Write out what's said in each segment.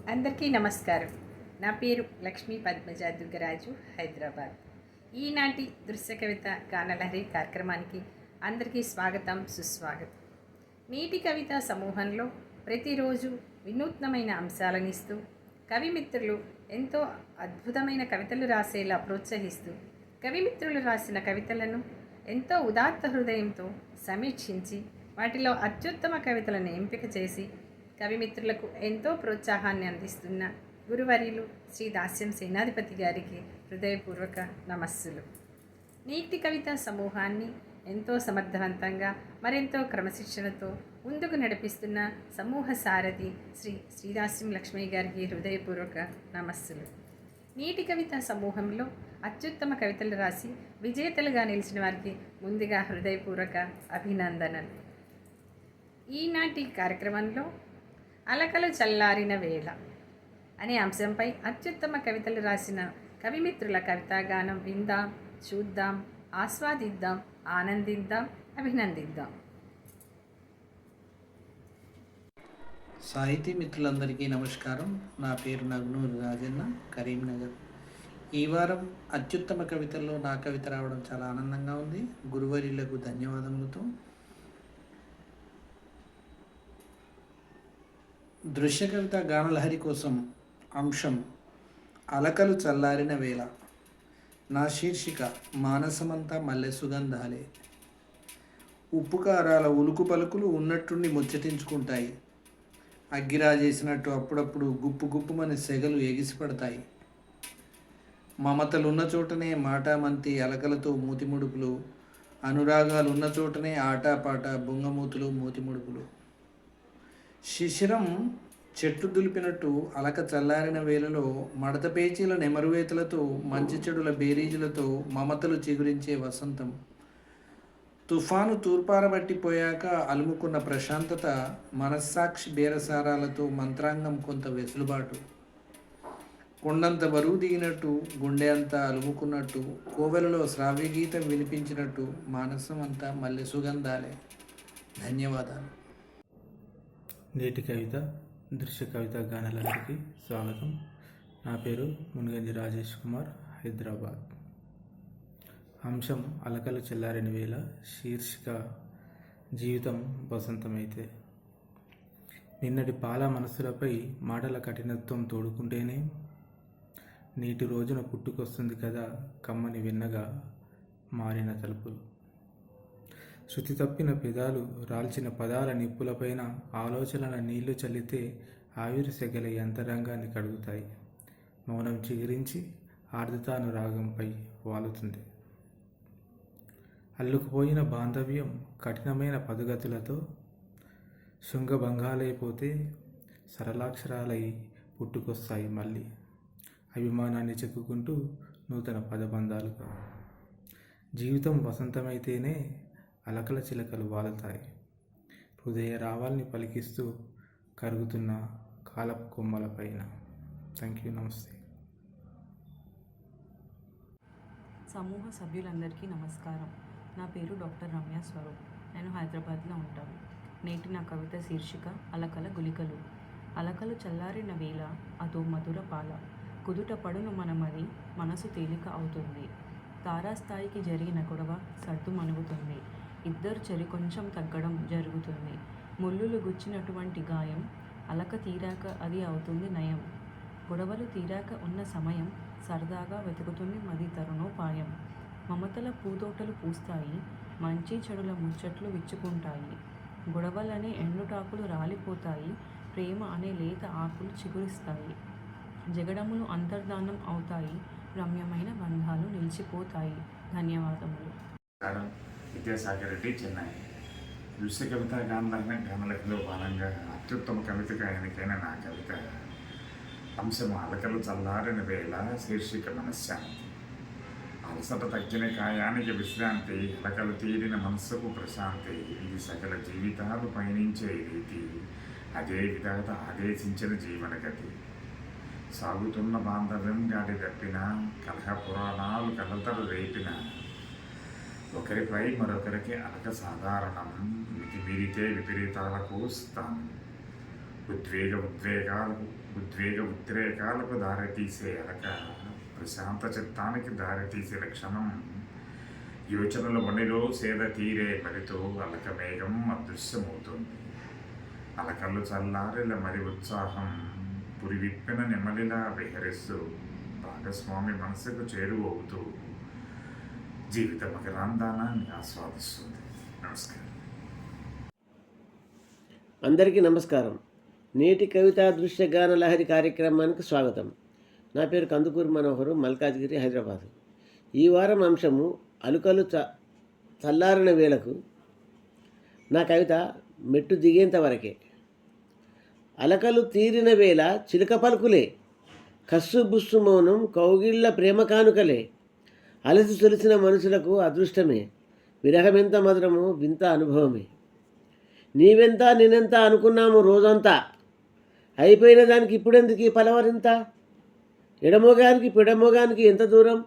అందరికీ నమస్కారం. నా పేరు లక్ష్మీ పద్మజ దుగ్గరాజు, హైదరాబాద్. ఈనాటి దృశ్య కవిత గానలహరి కార్యక్రమానికి అందరికీ స్వాగతం, సుస్వాగతం. నీటి కవిత సమూహంలో ప్రతిరోజు వినూత్నమైన అంశాలను ఇస్తూ కవిమిత్రులు ఎంతో అద్భుతమైన కవితలు రాసేలా ప్రోత్సహిస్తూ కవిమిత్రులు రాసిన కవితలను ఎంతో ఉదాత్త హృదయంతో సమీక్షించి వాటిలో అత్యుత్తమ కవితలను ఎంపిక చేసి కవిమిత్రులకు ఎంతో ప్రోత్సాహాన్ని అందిస్తున్న గురువర్యులు శ్రీ దాస్యం సేనాధిపతి గారికి హృదయపూర్వక నమస్సులు. నీటి కవిత సమూహాన్ని ఎంతో సమర్థవంతంగా మరెంతో క్రమశిక్షణతో ముందుకు నడిపిస్తున్న సమూహ సారథి శ్రీదాస్యం లక్ష్మయ్య గారికి హృదయపూర్వక నమస్సులు. నీటి కవిత సమూహంలో అత్యుత్తమ కవితలు రాసి విజేతలుగా నిలిచిన వారికి ముందుగా హృదయపూర్వక అభినందనలు. ఈనాటి కార్యక్రమంలో అలకలు చల్లారిన వేళ అనే అంశంపై అత్యుత్తమ కవితలు రాసిన కవిమిత్రుల కవితాగానం విందాం, చూద్దాం, ఆస్వాదిద్దాం, ఆనందిద్దాం, అభినందిద్దాం. సాహితీ మిత్రులందరికీ నమస్కారం. నా పేరు నగ్నూరు రాజన్న, కరీంనగర్. ఈ వారం అత్యుత్తమ కవితల్లో నా కవిత రావడం చాలా ఆనందంగా ఉంది. గురువర్యులకు ధన్యవాదములతో దృశ్య కవిత గానలహరి కోసం అంశం అలకలు చల్లారిన వేళ. నా శీర్షిక మానసమంతా మల్లె సుగంధాలే. ఉప్పు కారాల ఉలుకు పలుకులు ఉన్నట్టుండి ముచ్చటించుకుంటాయి. అగ్గిరాజేసినట్టు అప్పుడప్పుడు గుప్పు గుప్పుమని సెగలు ఎగిసిపడతాయి. మమతలున్న చోటనే మాటామంతి అలకలతో మూతిముడుపులు, అనురాగాలు ఉన్న చోటనే ఆటాపాట బొంగమూతులు మూతిముడుపులు. శిశిరం చెట్టు దులిపినట్టు అలక చల్లారిన వేళలో మడత పేచీల నెమరువేతలతో మంచి చెడుల బేరీజులతో మమతలు చిగురించే వసంతం. తుఫాను తూర్పారబట్టిపోయాక అలుముకున్న ప్రశాంతత, మనస్సాక్షి బేరసారాలతో మంత్రాంగం కొంత వెసులుబాటు. కొండంత బరువు దిగినట్టు, గుండె అంతా అలుముకున్నట్టు, కోవెలలో శ్రావ్యగీతం వినిపించినట్టు మానసం అంతా మల్లె సుగంధాలే. ధన్యవాదాలు. నేటి కవిత దృశ్య కవిత గానలహరికి స్వాగతం. నా పేరు మునిగంజి రాజేష్ కుమార్, హైదరాబాద్. అంశం అలకలు చల్లారిన వేళ. శీర్షిక జీవితం వసంతమైతే. నిన్నటి పాల మనసులపై మాటల కఠినత్వం తోడుకుంటేనే నేటి రోజున పుట్టుకొస్తుంది కదా కమ్మని వెన్నగా మారిన తలుపులు. శృతి తప్పిన పెదాలు రాల్చిన పదాల నిప్పులపైన ఆలోచనల నీళ్లు చల్లితే ఆవిరి సెగల యంత్రాంగాన్ని కడుగుతాయి. మౌనం చిగురించి ఆర్ద్రతాను రాగంపై వాలుతుంది. అల్లుకుపోయిన బాంధవ్యం కఠినమైన పదుగతులతో శృంగభంగాలైపోతే సరళాక్షరాలై పుట్టుకొస్తాయి మళ్ళీ. అభిమానాన్ని చెక్కుకుంటూ నూతన పదబంధాలుగా. జీవితం వసంతమైతేనే అలకల చిలకలు వాలుతాయి. హృదయ రావాల్ని పలికిస్తూ కరుగుతున్న కాలపు కొమ్మలపైన. Thank you. నమస్తే. సమూహ సభ్యులందరికీ నమస్కారం. నా పేరు డాక్టర్ రమ్య స్వరూప్. నేను హైదరాబాద్లో ఉంటాను. నేటి నా కవిత శీర్షిక అలకల గుళికలు. అలకలు చల్లారిన వేళ అదో మధుర పాల. కుదుట పడును మనమది, మనసు తేలిక అవుతుంది. తారాస్థాయికి జరిగిన గొడవ సర్దు మనుగుతుంది. ఇద్దరు చెరి కొంచెం తగ్గడం జరుగుతుంది. ముళ్ళులు గుచ్చినటువంటి గాయం అలక తీరాక అది అవుతుంది నయం. గొడవలు తీరాక ఉన్న సమయం సరదాగా వెతుకుతుంది మది తరుణోపాయం. మమతల పూతోటలు పూస్తాయి, మంచి చెడుల ముచ్చట్లు విచ్చుకుంటాయి. గొడవలనే ఎండుటాకులు రాలిపోతాయి, ప్రేమ అనే లేత ఆకులు చిగురిస్తాయి. జగడములు అంతర్ధానం అవుతాయి, రమ్యమైన బంధాలు నిలిచిపోతాయి. ధన్యవాదములు. విద్యాసాగర్ రెడ్డి, చెన్నై. దృశ్య కవిత గానలహరిలో భాగంగా అత్యుత్తమ కవితగా ఎన్నికైన నా కవిత అంశం అలకలు చల్లారిన వేళ. శీర్షిక మనశ్శాంతి. అలసట తగ్గిన కాయానికి విశ్రాంతి, అలకలు తీరిన మనస్సుకు ప్రశాంతి. ఇది సకల జీవితాలు పయనించే రీతి, అదే విధాత ఆదేశించిన జీవనగతి. సాగుతున్న బాంధవ్యం గాడి తప్పిన, కలహ పురాణాలు కలతలు రేపిన, ఒకరిపై మరొకరికి అలక సాధారణం. మితిమీరితే విపరీతాలకు స్థానం. ఉద్వేగాలకు ఉద్రేకాలకు దారితీసే అలక ప్రశాంత చిత్తానికి దారితీసే లక్షణం యోచనల వనిలో సేద తీరే మరితో అలక మేఘం అదృశ్యమవుతుంది. అలకలు చల్లారిల మరి ఉత్సాహం పురి విప్పిన నెమలిలా విహరిస్తూ భాగస్వామి మనసుకు చేరువవుతూ జీవిత మకరాందానాన్ని ఆస్వాదిస్తుంది. నమస్కారం. అందరికీ నమస్కారం. నేటి కవితా దృశ్య గాన లహరి కార్యక్రమానికి స్వాగతం. నా పేరు కందుకూరి మనోహరు, మల్కాజ్గిరి, హైదరాబాద్. ఈ వారం అంశము అలుకలు చల్లారిన వేళకు. నా కవిత మెట్టు దిగేంత వరకే. అలకలు తీరిన వేళ చిలుక పలుకులే, కస్సు బుస్సు మౌనం కౌగిళ్ళ ప్రేమ కానుకలే. అలసి సొలిసిన మనుషులకు అదృష్టమే, విరహమెంత మధురము వింత అనుభవమే. నీవెంత నేనెంత అనుకున్నాము రోజంతా, అయిపోయిన దానికి ఇప్పుడెందుకు ఈ పలవరింత. ఎడమోగానికి పిడమోగానికి ఎంత దూరం,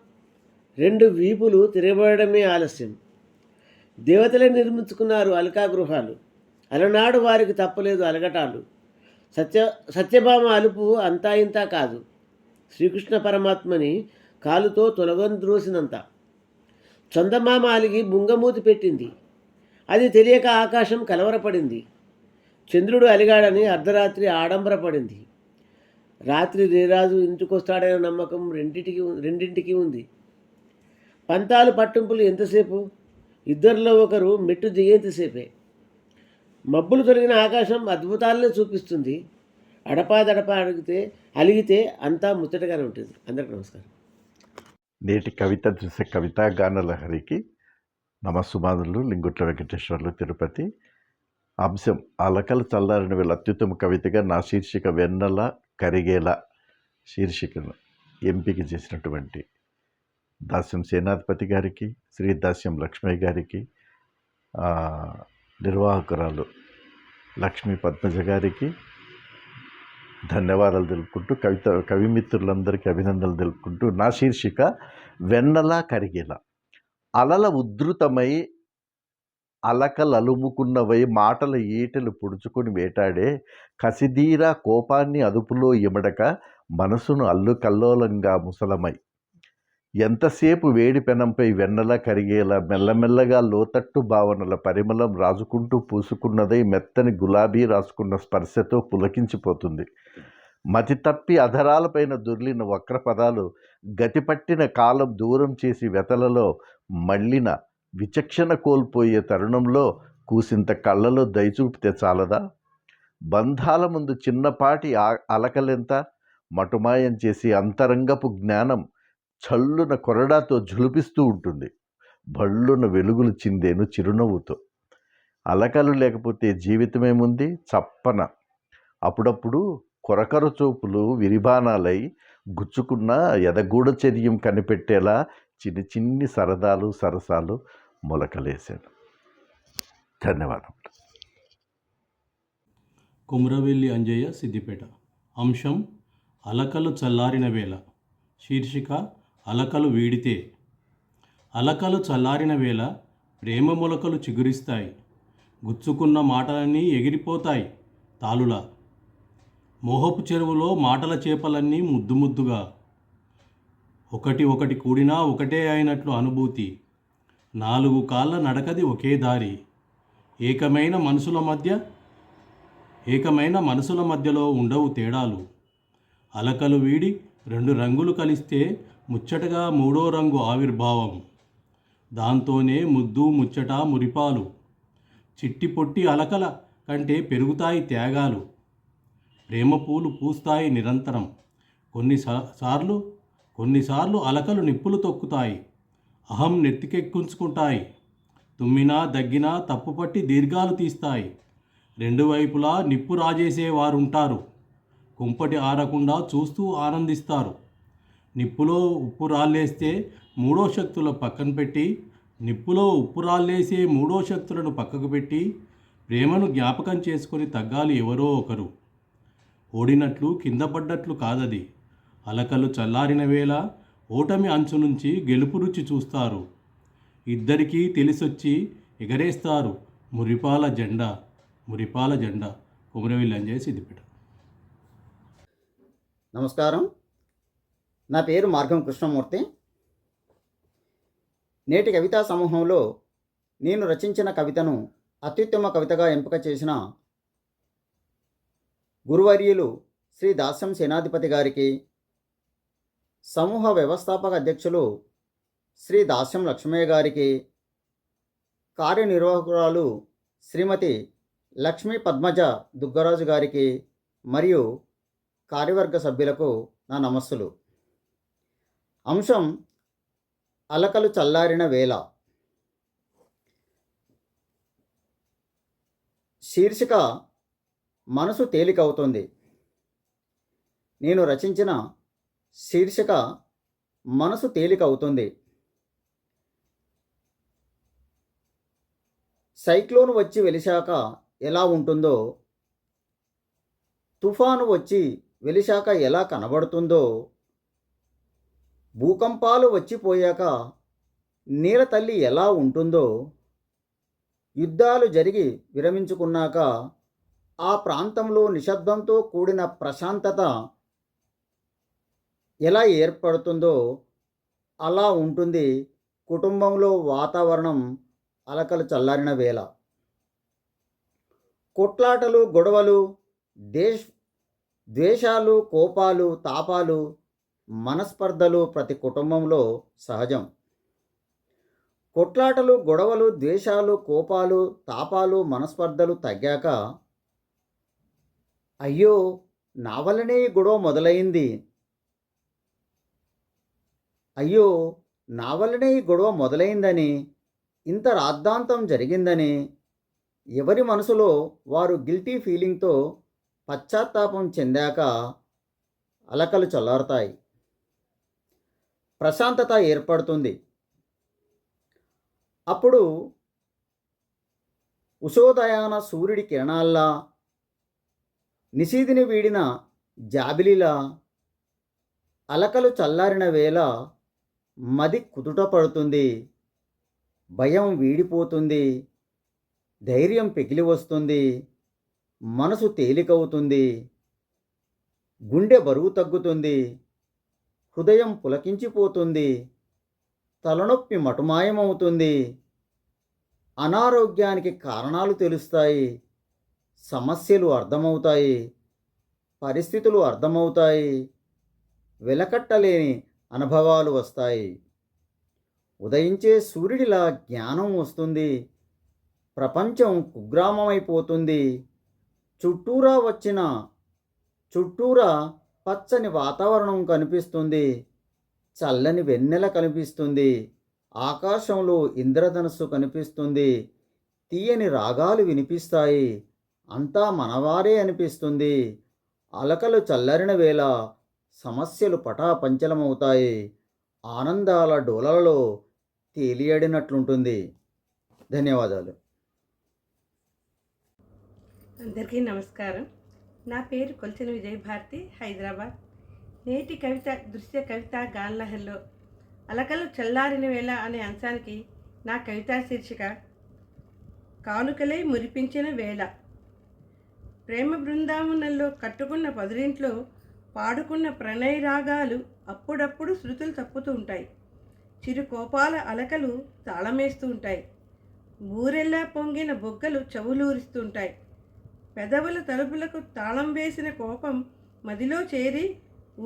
రెండు వీపులు తిరగబడమే ఆలస్యం. దేవతలే నిర్మించుకున్నారు అలకా గృహాలు, అలనాడు వారికి తప్పలేదు అలగటాలు. సత్యభామ అలుపు అంతా ఇంత కాదు, శ్రీకృష్ణ పరమాత్మని కాలుతో తొలగంద్రోసినంత. చందమామ అలిగి బుంగమూతి పెట్టింది, అది తెలియక ఆకాశం కలవరపడింది. చంద్రుడు అలిగాడని అర్ధరాత్రి ఆడంబరపడింది. రాత్రి రేరాజు ఇంటికొస్తాడనే నమ్మకం రెండింటికి ఉంది. పంతాలు పట్టింపులు ఎంతసేపు, ఇద్దరిలో ఒకరు మెట్టు దిగేంతసేపే. మబ్బులు తొలగిన ఆకాశం అద్భుతాలనే చూపిస్తుంది. అడపాదడపా అలిగితే అంతా ముచ్చటగానే ఉంటుంది. అందరికీ నమస్కారం. నేటి కవిత దృశ్య కవితా గాన లహరికి నమస్సుమాదులు. లింగుట్ల వెంకటేశ్వర్లు, తిరుపతి. అంశం అలకలు చల్లారిన వేళ. అత్యుత్తమ కవితగా నా శీర్షిక వెన్నెల కరిగేలా శీర్షికను ఎంపిక చేసినటువంటి దాస్యం సేనాధిపతి గారికి, శ్రీ దాస్యం లక్ష్మయ్య గారికి, నిర్వాహకురాలు లక్ష్మీ పద్మజ గారికి ధన్యవాదాలు తెలుపుకుంటూ, కవిమిత్రులందరికీ అభినందనలు తెలుపుకుంటూ, నా శీర్షిక వెన్నెల కరిగేలా. అలల ఉద్ధృతమై అలకలలుముకున్నవై మాటల ఈటెలు పొడుచుకొని వేటాడే కసిదీరా కోపాన్ని అదుపులో ఇమడక మనసును అల్లుకల్లోలంగా ముసలమై ఎంతసేపు వేడి పెనంపై వెన్నెల కరిగేలా మెల్లమెల్లగా లోతట్టు భావనల పరిమళం రాజుకుంటూ పూసుకున్నదై మెత్తని గులాబీ రాసుకున్న స్పర్శతో పులకించిపోతుంది. మతి తప్పి అధరాలపైన దొర్లిన వక్ర పదాలు గతిపట్టిన కాలం దూరం చేసి వెతలలో మళ్ళిన విచక్షణ కోల్పోయే తరుణంలో కూసింత కళ్ళలో దయచూపితే చాలదా? బంధాల ముందు చిన్నపాటి అలకలెంత మటుమాయం చేసి అంతరంగపు జ్ఞానం చల్లున కొరడాతో జులిపిస్తూ ఉంటుంది. భళ్ళున వెలుగులు చిందేను చిరునవ్వుతో. అలకలు లేకపోతే జీవితమేముంది చప్పన. అప్పుడప్పుడు కొరకర చూపులు విరిబాణాలై గుచ్చుకున్న ఎదగూఢచర్యం కనిపెట్టేలా చిన్ని చిన్ని సరదాలు సరసాలు మొలకలేశాను. ధన్యవాదములు. కుమ్రవెల్లి అంజయ్య, సిద్దిపేట. అంశం అలకలు చల్లారిన వేళ. శీర్షిక అలకలు వీడితే. అలకలు చల్లారిన వేళ ప్రేమ మొలకలు చిగురిస్తాయి, గుచ్చుకున్న మాటలన్నీ ఎగిరిపోతాయి తాలులా. మోహపు చెరువులో మాటల చేపలన్నీ ముద్దు ముద్దుగా, ఒకటి ఒకటి కూడినా ఒకటే అయినట్లు అనుభూతి. నాలుగు కాళ్ళ నడకది ఒకే దారి. ఏకమైన మనసుల మధ్యలో ఉండవు తేడాలు. అలకలు వీడి రెండు రంగులు కలిస్తే ముచ్చటగా మూడో రంగు ఆవిర్భావం. దాంతోనే ముద్దు ముచ్చట మురిపాలు. చిట్టి పొట్టి అలకల కంటే పెరుగుతాయి త్యాగాలు. ప్రేమ పూలు పూస్తాయి నిరంతరం. కొన్నిసార్లు అలకలు నిప్పులు తొక్కుతాయి, అహం నెత్తికెక్కించుకుంటాయి. తుమ్మినా దగ్గినా తప్పుపట్టి దీర్ఘాలు తీస్తాయి. రెండు వైపులా నిప్పు రాజేసేవారుంటారు. కుంపటి ఆరకుండా చూస్తూ ఆనందిస్తారు. నిప్పులో ఉప్పు రాళ్ళేస్తే మూడో శక్తుల పక్కన పెట్టి పక్కకు పెట్టి ప్రేమను జ్ఞాపకం చేసుకొని తగ్గాలి ఎవరో ఒకరు. ఓడినట్లు కింద పడ్డట్లు కాదది. అలకలు చల్లారిన వేళ ఓటమి అంచు నుంచి గెలుపు రుచి చూస్తారు. ఇద్దరికీ తెలిసొచ్చి ఎగరేస్తారు మురిపాల జెండా. కుమరవెల్లి అంజయ్య, సిద్దిపేట. నమస్కారం. నా పేరు మార్గం కృష్ణమూర్తి. నేటి కవితా సమూహంలో నేను రచించిన కవితను అత్యుత్తమ కవితగా ఎంపిక చేసిన గురువర్యులు శ్రీ దాస్యం సేనాధిపతి గారికి, సమూహ వ్యవస్థాపక అధ్యక్షులు శ్రీ దాస్యం లక్ష్మయ్య గారికి, కార్యనిర్వాహకురాలు శ్రీమతి లక్ష్మీ పద్మజ దుగ్గరాజు గారికి మరియు కార్యవర్గ సభ్యులకు నా నమస్సులు. అంశం అలకలు చల్లారిన వేళ. శీర్షిక మనసు తేలికవుతుంది. నేను రచించిన శీర్షిక మనసు తేలికవుతుంది. సైక్లోన్ వచ్చి వెలిశాక ఎలా ఉంటుందో, తుఫాను వచ్చి వెలిశాక ఎలా కనబడుతుందో, భూకంపాలు వచ్చిపోయాక నీలతల్లి ఎలా ఉంటుందో, యుద్ధాలు జరిగి విరమించుకున్నాక ఆ ప్రాంతంలో నిశ్శబ్దంతో కూడిన ప్రశాంతత ఎలా ఏర్పడుతుందో అలా ఉంటుంది కుటుంబంలో వాతావరణం అలకలు చల్లారిన వేళ. కొట్లాటలు, గొడవలు, ద్వేషాలు, కోపాలు, తాపాలు, మనస్పర్ధలు ప్రతి కుటుంబంలో సహజం. కొట్లాటలు, గొడవలు, ద్వేషాలు, కోపాలు, తాపాలు, మనస్పర్ధలు తగ్గాక అయ్యో నా వల్లనే ఈ గొడవ మొదలైంది, అయ్యో నా వల్లనే ఈ గొడవ మొదలైందని, ఇంత రాద్ధాంతం జరిగిందని ఎవరి మనసులో వారు గిల్టీ ఫీలింగ్తో పశ్చాత్తాపం చెందాక అలకలు చల్లారుతాయి. ప్రశాంతత ఏర్పడుతుంది. అప్పుడు ఉషోదయాన సూర్యుడి కిరణాల్లా, నిశీదిని వీడిన జాబిలిలా అలకలు చల్లారిన వేళ మది కుదుట పడుతుంది, భయం వీడిపోతుంది, ధైర్యం పెకిలి వస్తుంది, మనసు తేలికవుతుంది, గుండె బరువు తగ్గుతుంది, హృదయం పులకించిపోతుంది, తలనొప్పి మటుమాయమవుతుంది, అనారోగ్యానికి కారణాలు తెలుస్తాయి, సమస్యలు అర్థమవుతాయి, పరిస్థితులు అర్థమవుతాయి, వెలకట్టలేని అనుభవాలు వస్తాయి. ఉదయించే సూర్యుడిలా జ్ఞానం వస్తుంది, ప్రపంచం కుగ్రామమైపోతుంది, చుట్టూరా పచ్చని వాతావరణం కనిపిస్తుంది, చల్లని వెన్నెల కనిపిస్తుంది, ఆకాశంలో ఇంద్రధనుస్సు కనిపిస్తుంది, తీయని రాగాలు వినిపిస్తాయి, అంతా మనవారే అనిపిస్తుంది. అలకలు చల్లరిన వేళ సమస్యలు పటాపంచలమవుతాయి, ఆనందాల డోలలలో తేలియాడినట్లుంటుంది. ధన్యవాదాలు. అందరికీ నమస్కారం. నా పేరు కొల్చిన విజయభారతి, హైదరాబాద్. నేటి కవిత దృశ్య కవిత గాన్లహర్లో అలకలు చల్లారిన వేళ అనే అంశానికి నా కవితా శీర్షిక కానుకలై మురిపించిన వేళ. ప్రేమ బృందావనంలో కట్టుకున్న పదురింట్లో పాడుకున్న ప్రణయ రాగాలు అప్పుడప్పుడు శృతులు తప్పుతూ ఉంటాయి. చిరు కోపాల అలకలు తాళమేస్తూ ఉంటాయి. ఊరెల్లా పొంగిన బొగ్గలు చెవులూరిస్తూ ఉంటాయి. పెదవుల తలుపులకు తాళం వేసిన కోపం మదిలో చేరి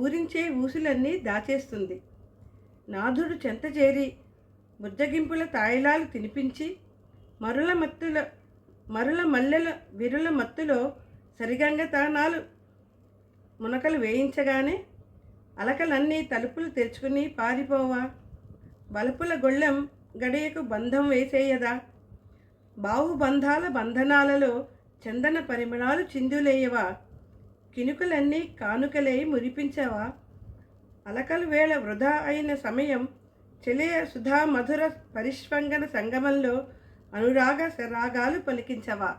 ఊరించే ఊసులన్నీ దాచేస్తుంది. నాథుడు చెంత చేరి బుజ్జగింపుల తాయిలాలు తినిపించి మరుల మల్లెల విరుల మత్తులో సరిగంగతానాలు మునకలు వేయించగానే అలకలన్నీ తలుపులు తెరుచుకుని పారిపోవా, బలుపుల గొళ్ళెం గడియకు బంధం వేసేయదా, బాహుబంధాల బంధనాలలో చందన పరిమళాలు చిందులేయవా, కినుకలన్నీ కానుకలై మురిపించవా, అలకలు వేళ వృధా అయిన సమయం చెలియ సుధా మధుర పరిష్వంగన సంగమంలో అనురాగ రాగాలు పలికించవా.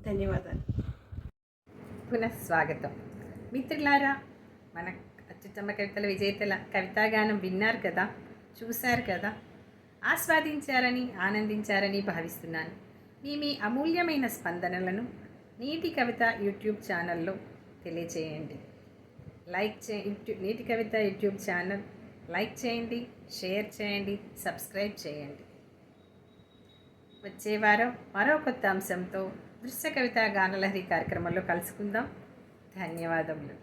ధన్యవాదాలు. పునఃస్వాగతం. మిత్రులారా, మన అత్యుత్తమ కవితల విజేతల కవితాగానం విన్నారు కదా, చూశారు కదా, ఆస్వాదించారని ఆనందించారని భావిస్తున్నాను. మీ అమూల్యమైన స్పందనలను నేటి కవిత యూట్యూబ్ ఛానల్లో తెలియజేయండి. నీటి కవిత యూట్యూబ్ ఛానల్ లైక్ చేయండి, షేర్ చేయండి, సబ్స్క్రైబ్ చేయండి. వచ్చే వారం మరో కొత్త అంశంతో దృశ్య కవిత గానలహరి కార్యక్రమంలో కలుసుకుందాం. ధన్యవాదములు.